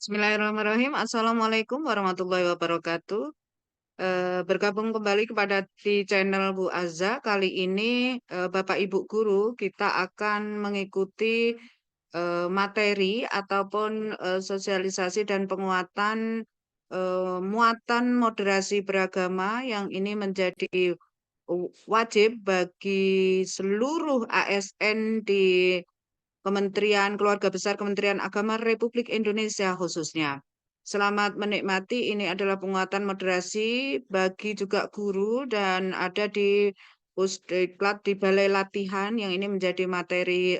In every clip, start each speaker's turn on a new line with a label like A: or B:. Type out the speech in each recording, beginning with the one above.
A: Bismillahirrahmanirrahim. Assalamualaikum warahmatullahi wabarakatuh. Bergabung kembali kepada di channel Bu Azza. Kali ini Bapak Ibu guru kita akan mengikuti materi ataupun sosialisasi dan penguatan muatan moderasi beragama yang ini menjadi wajib bagi seluruh ASN di Kementerian Keluarga Besar Kementerian Agama Republik Indonesia khususnya. Selamat menikmati, ini adalah penguatan moderasi bagi juga guru dan ada di Pusdiklat di Balai Latihan yang ini menjadi materi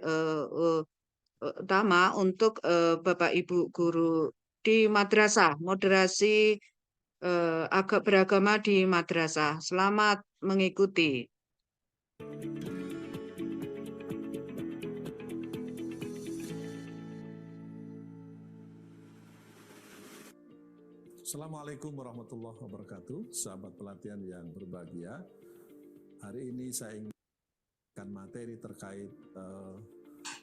A: utama untuk Bapak Ibu guru di madrasah, moderasi agak beragama di madrasah. Selamat mengikuti.
B: Assalamualaikum warahmatullahi wabarakatuh, sahabat pelatihan yang berbahagia. Hari ini saya ingin materi terkait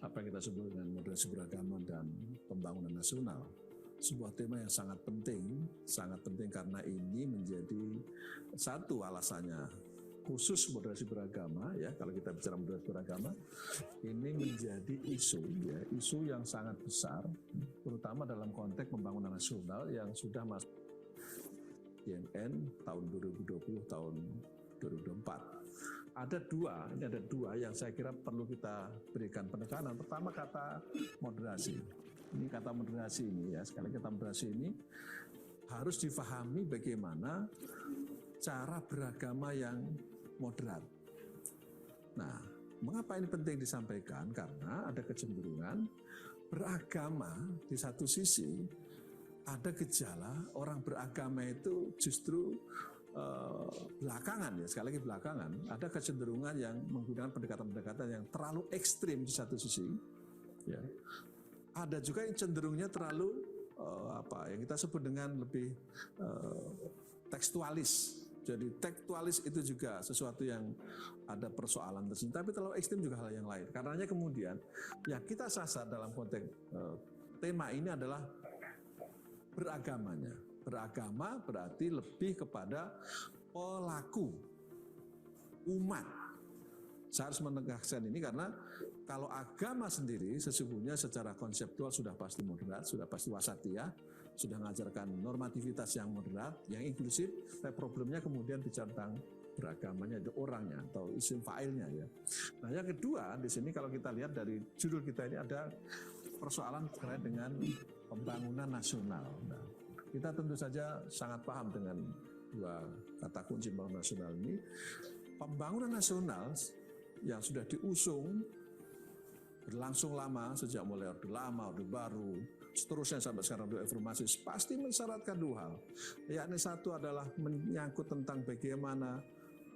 B: apa yang kita sebut dengan moderasi beragama dan pembangunan nasional. Sebuah tema yang sangat penting karena ini menjadi satu alasannya khusus moderasi beragama ya. Kalau kita bicara moderasi beragama, ini menjadi isu yang sangat besar, terutama dalam konteks pembangunan nasional yang sudah masuk IMN tahun 2020 tahun 2024. Ada dua yang saya kira perlu kita berikan penekanan. Pertama, kata moderasi. Ini kata moderasi ini ya, sekali kata moderasi ini harus difahami bagaimana cara beragama yang moderat. Nah, mengapa ini penting disampaikan? Karena ada kecenderungan beragama di satu sisi, ada gejala orang beragama itu justru belakangan ya, sekali lagi belakangan, ada kecenderungan yang menggunakan pendekatan-pendekatan yang terlalu ekstrim di satu sisi. Ya. Ada juga yang cenderungnya terlalu yang kita sebut dengan lebih tekstualis. Jadi tekstualis itu juga sesuatu yang ada persoalan tersendiri, tapi terlalu ekstrim juga hal yang lain. Karenanya kemudian ya kita sasar dalam konteks tema ini adalah beragamanya. Beragama berarti lebih kepada pelaku umat. Saya harus menegaskan ini karena kalau agama sendiri sesungguhnya secara konseptual sudah pasti moderat, sudah pasti wasatiyah, sudah mengajarkan normativitas yang moderat, yang inklusif. Tapi problemnya kemudian bicara tentang beragamanya, itu orangnya atau isim fa'ilnya ya. Nah, yang kedua di sini kalau kita lihat dari judul kita ini ada persoalan terkait dengan pembangunan nasional. Nah, kita tentu saja sangat paham dengan dua kata kunci pembangunan nasional ini. Pembangunan nasional yang sudah diusung berlangsung lama, sejak mulai Orde Lama, Orde Baru, seterusnya sampai sekarang Orde Reformasi, pasti mensyaratkan dua hal. Yakni satu adalah menyangkut tentang bagaimana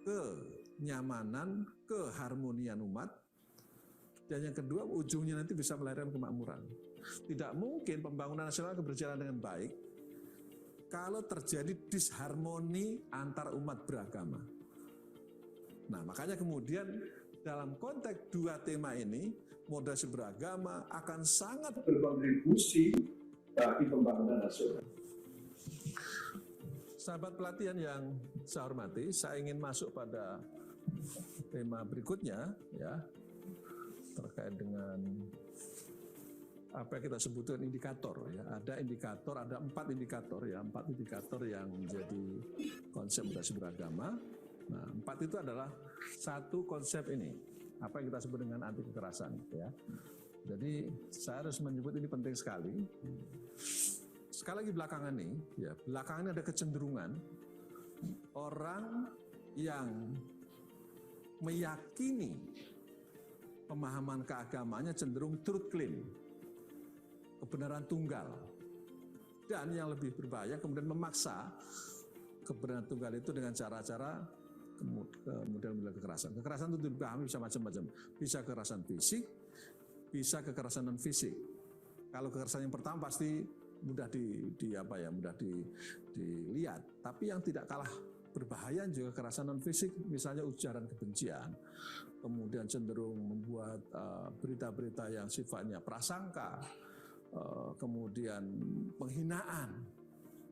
B: kenyamanan, keharmonian umat, dan yang kedua ujungnya nanti bisa melahirkan kemakmuran. Tidak mungkin pembangunan nasional berjalan dengan baik kalau terjadi disharmoni antar umat beragama. Nah, makanya kemudian dalam konteks dua tema ini, moderasi beragama akan sangat berkontribusi bagi pembangunan nasional. Sahabat pelatihan yang saya hormati, saya ingin masuk pada tema berikutnya ya, terkait dengan apa yang kita sebutkan indikator ya. Ada indikator, ada empat indikator yang menjadi konsep moderasi beragama. Nah, empat itu adalah satu konsep ini, apa yang kita sebut dengan anti kekerasan ya. Jadi saya harus menyebut ini penting sekali. Sekali lagi belakangan ini ada kecenderungan orang yang meyakini pemahaman keagamaannya cenderung truth claim, kebenaran tunggal, dan yang lebih berbahaya kemudian memaksa kebenaran tunggal itu dengan cara-cara kemudian kekerasan. Kekerasan itu dipahami bisa macam-macam, bisa kekerasan fisik, bisa kekerasan non fisik. Kalau kekerasan yang pertama pasti mudah mudah dilihat, tapi yang tidak kalah berbahaya juga kekerasan non fisik, misalnya ujaran kebencian, kemudian cenderung membuat berita-berita yang sifatnya prasangka, kemudian penghinaan,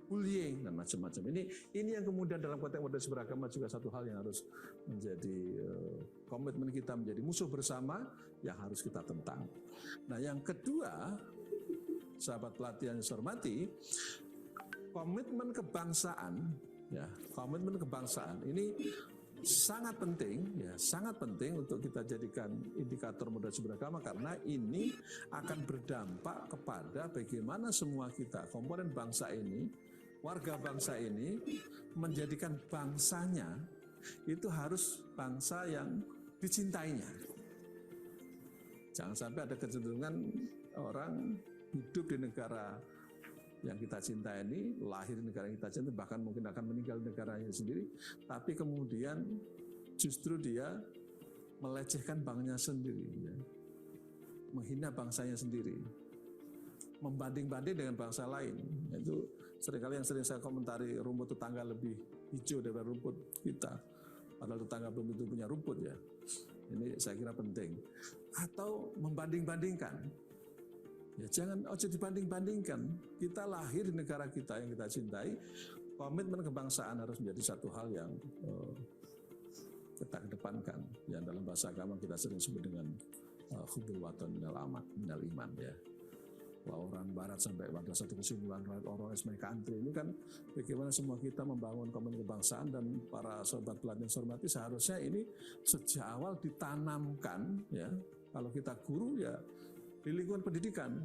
B: bullying dan macam-macam. Ini yang kemudian dalam konteks moderasi beragama juga satu hal yang harus menjadi komitmen kita, menjadi musuh bersama yang harus kita tentang. Nah, yang kedua, sahabat pelatihan yang saya hormati, komitmen kebangsaan, ya, komitmen kebangsaan ini sangat penting, ya, sangat penting untuk kita jadikan indikator moderasi beragama karena ini akan berdampak kepada bagaimana semua kita, komponen bangsa ini, warga bangsa ini menjadikan bangsanya itu harus bangsa yang dicintainya. Jangan sampai ada kecenderungan orang hidup di negara yang kita cintai ini, lahir di negara yang kita cintai, bahkan mungkin akan meninggal di negaranya sendiri, tapi kemudian justru dia melecehkan bangsanya sendiri, ya. Menghina bangsanya sendiri, membanding-banding dengan bangsa lain. Itu seringkali yang sering saya komentari, rumput tetangga lebih hijau daripada rumput kita, padahal tetangga belum tentu punya rumput, ya. Ini saya kira penting. Atau membanding-bandingkan. Ya, jangan dibanding-bandingkan. Kita lahir di negara kita yang kita cintai, komitmen kebangsaan harus menjadi satu hal yang kita kedepankan. Yang dalam bahasa agama kita sering sebut dengan hubbul watan minal iman, ya. Orang barat sampai pada satu kesimpulan orang mereka antri. Ini kan bagaimana semua kita membangun komitmen kebangsaan, dan para sobat pelatihan hormati seharusnya ini sejak awal ditanamkan, ya. Kalau kita guru, ya, di lingkungan pendidikan.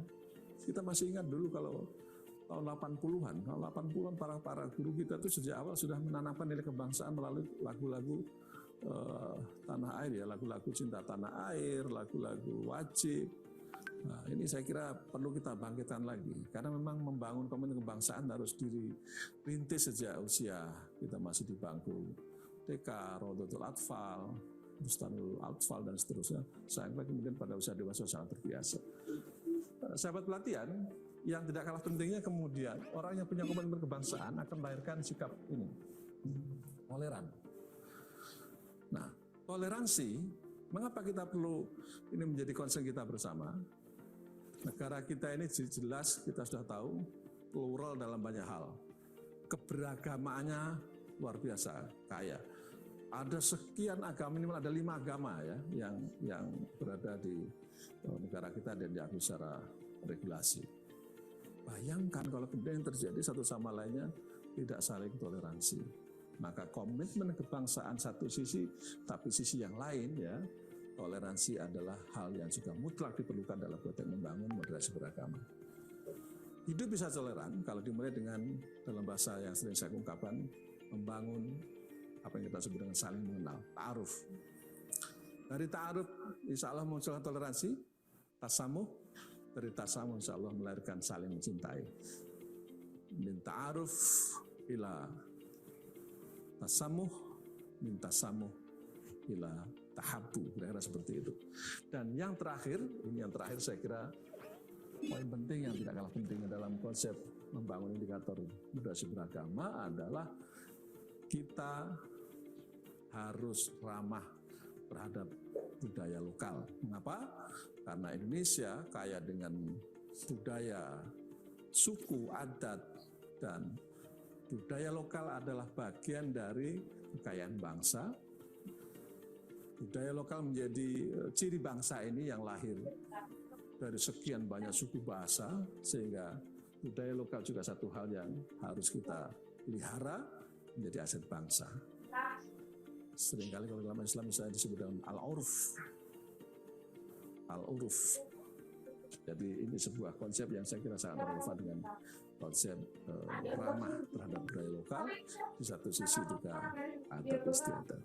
B: Kita masih ingat dulu kalau tahun 80-an para guru kita itu sejak awal sudah menanamkan nilai kebangsaan melalui lagu-lagu tanah air, ya, lagu-lagu cinta tanah air, lagu-lagu wajib. Nah, ini saya kira perlu kita bangkitkan lagi, karena memang membangun komitmen kebangsaan harus dirintis sejak usia kita masih di bangku TK, Rodotul Atfal, Bustanul Atfal, dan seterusnya, sampai kemudian pada usia dewasa sangat terbiasa. Sahabat pelatihan, yang tidak kalah pentingnya kemudian orang yang punya komitmen kebangsaan akan melahirkan sikap ini, toleran. Nah, toleransi, mengapa kita perlu ini menjadi concern kita bersama? Negara kita ini jelas kita sudah tahu plural dalam banyak hal, keberagamaannya luar biasa kaya. Ada sekian agama, minimal ada 5 agama, ya, yang berada di negara kita dan diakui secara regulasi. Bayangkan kalau kemudian terjadi satu sama lainnya tidak saling toleransi. Maka komitmen kebangsaan satu sisi, tapi sisi yang lain, ya, toleransi adalah hal yang juga mutlak diperlukan dalam konteks membangun moderasi beragama. Hidup bisa toleran kalau dimulai dengan, dalam bahasa yang sering saya ungkapkan, membangun apa yang kita sebut dengan saling mengenal, ta'aruf. Dari ta'aruf insya Allah munculkan toleransi, tasamuh, dari tasamuh insya Allah melahirkan saling mencintai. Min ta'aruf ila tasamuh, min tasamuh ila tahabbu, kira-kira seperti itu. Dan yang terakhir, ini yang terakhir saya kira poin penting yang tidak kalah penting dalam konsep membangun indikator moderasi beragama adalah kita harus ramah terhadap budaya lokal. Mengapa? Karena Indonesia kaya dengan budaya, suku, adat, dan budaya lokal adalah bagian dari kekayaan bangsa. Budaya lokal menjadi ciri bangsa ini yang lahir dari sekian banyak suku bahasa, sehingga budaya lokal juga satu hal yang harus kita pelihara menjadi aset bangsa. Seringkali kalau dalam Islam misalnya disebut dengan al-urf. Al-urf. Jadi ini sebuah konsep yang saya kira sangat relevan dengan konsep ramah terhadap budaya lokal, di satu sisi juga adat istiadat.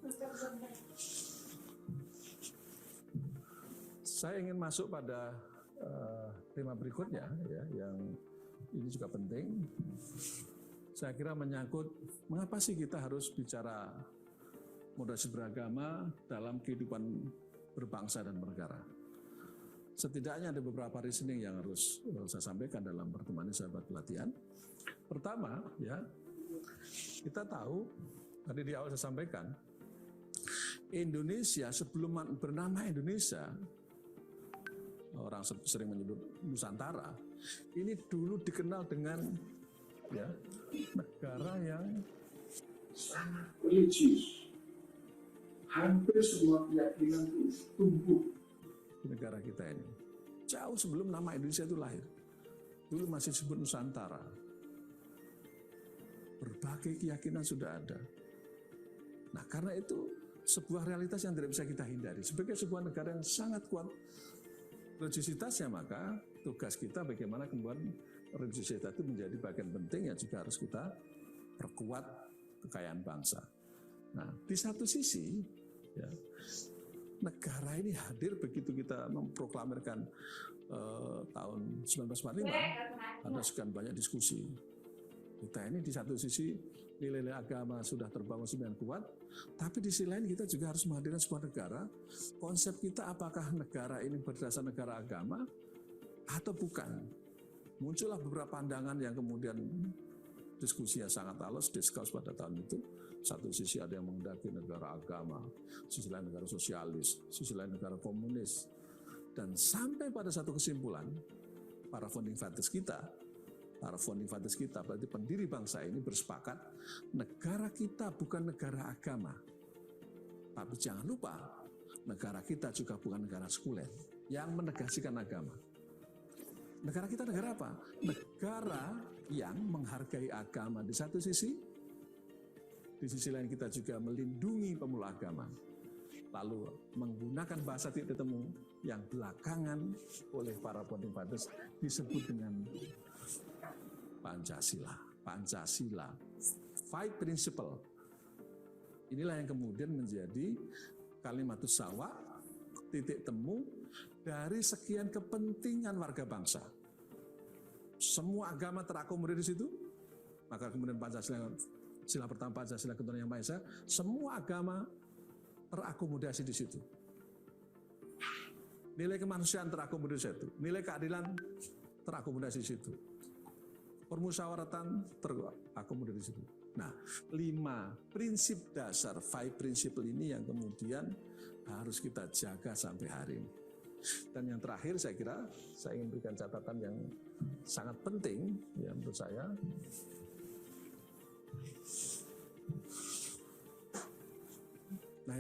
B: Saya ingin masuk pada tema berikutnya, ya, yang ini juga penting. Saya kira menyangkut mengapa sih kita harus bicara moderasi beragama dalam kehidupan berbangsa dan bernegara. Setidaknya ada beberapa reasoning yang harus saya sampaikan dalam pertemuan ini, sahabat pelatihan. Pertama, ya, kita tahu, tadi di awal saya sampaikan, Indonesia sebelum bernama Indonesia, orang sering menyebut Nusantara, Ini dulu dikenal dengan ya negara yang sangat religius. Hampir semua keyakinan itu tumbuh di negara kita ini. Jauh sebelum nama Indonesia itu lahir. Dulu masih disebut Nusantara. Berbagai keyakinan sudah ada. Nah, karena itu sebuah realitas yang tidak bisa kita hindari. Sebagai sebuah negara yang sangat kuat religiositasnya, maka tugas kita bagaimana kemudian religiositas itu menjadi bagian penting yang juga harus kita perkuat kekayaan bangsa. Nah, di satu sisi, ya, negara ini hadir begitu kita memproklamirkan tahun 1945, ada sekian banyak diskusi. Kita ini di satu sisi nilai-nilai agama sudah terbangun sedemikian kuat, tapi di sisi lain kita juga harus menghadirkan sebuah negara. Konsep kita apakah negara ini berdasar negara agama atau bukan? Muncullah beberapa pandangan yang kemudian diskusinya sangat halus, diskus pada tahun itu. Satu sisi ada yang menghendaki negara agama, sisi lain negara sosialis, sisi lain negara komunis. Dan sampai pada satu kesimpulan, para founding fathers kita, berarti pendiri bangsa ini bersepakat, negara kita bukan negara agama. Tapi jangan lupa, negara kita juga bukan negara sekuler yang menegasikan agama. Negara kita negara apa? Negara yang menghargai agama di satu sisi, di sisi lain kita juga melindungi pemeluk agama. Lalu menggunakan bahasa titik temu yang belakangan oleh para founding fathers disebut dengan Pancasila. Pancasila, 5 principle. Inilah yang kemudian menjadi kalimatus sawa, titik temu dari sekian kepentingan warga bangsa. Semua agama terakomodir di situ, maka kemudian Pancasila, sila pertama Pancasila ketuhanan yang Maha Esa, semua agama terakomodasi di situ. Nilai kemanusiaan terakomodir di situ, nilai keadilan terakomodasi di situ, permusyawaratan terakomodir di situ. Nah, 5 prinsip dasar, 5 principle ini yang kemudian harus kita jaga sampai hari ini. Dan yang terakhir saya kira saya ingin berikan catatan yang sangat penting ya menurut saya. Nah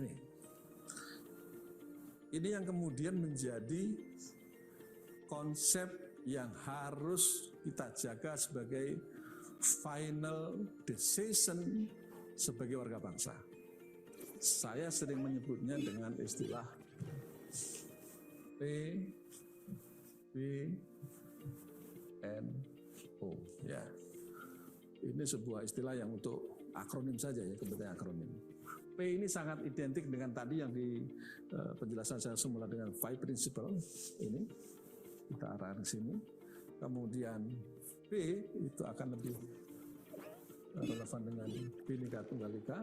B: ini yang kemudian menjadi konsep yang harus kita jaga sebagai final decision sebagai warga bangsa. Saya sering menyebutnya dengan istilah PBNO. Ya, ini sebuah istilah yang untuk akronim saja ya, kepentingan akronim. P ini sangat identik dengan tadi yang di penjelasan saya semula dengan 5 principle ini, kita arahkan ke sini. Kemudian B itu akan lebih relevan dengan Bhinneka Tunggal Ika.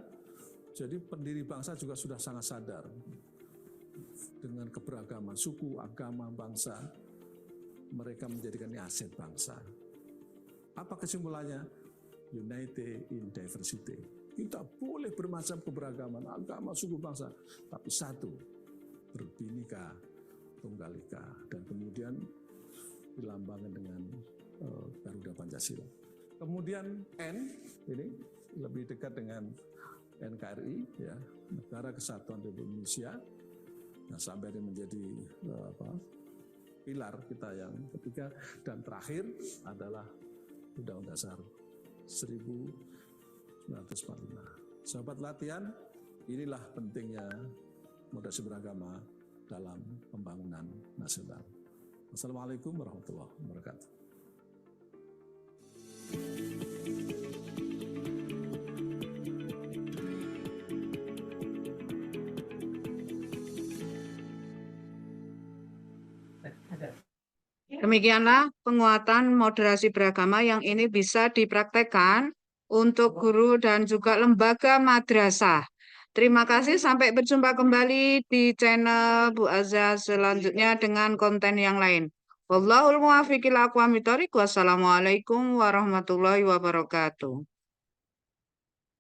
B: Jadi pendiri bangsa juga sudah sangat sadar dengan keberagaman suku, agama, bangsa. Mereka menjadikan ini aset bangsa. Apa kesimpulannya? United in diversity. Kita boleh bermacam keberagaman, agama, suku, bangsa, tapi satu, berbhinneka tunggal ika, dan kemudian dilambangkan dengan Garuda Pancasila. Kemudian N ini lebih dekat dengan NKRI, ya, Negara Kesatuan Republik Indonesia. Nah, sampai ini menjadi pilar kita yang ketiga, dan terakhir adalah Undang-Undang Dasar 1945. Sahabat latihan, inilah pentingnya moderasi beragama dalam pembangunan nasional. Wassalamualaikum warahmatullahi wabarakatuh.
A: Demikianlah penguatan moderasi beragama yang ini bisa dipraktekkan untuk guru dan juga lembaga madrasah. Terima kasih, sampai berjumpa kembali di channel Bu Azza selanjutnya dengan konten yang lain. Wallahul muwaffiq ila aqwamit thoriq. Wassalamualaikum warahmatullahi wabarakatuh.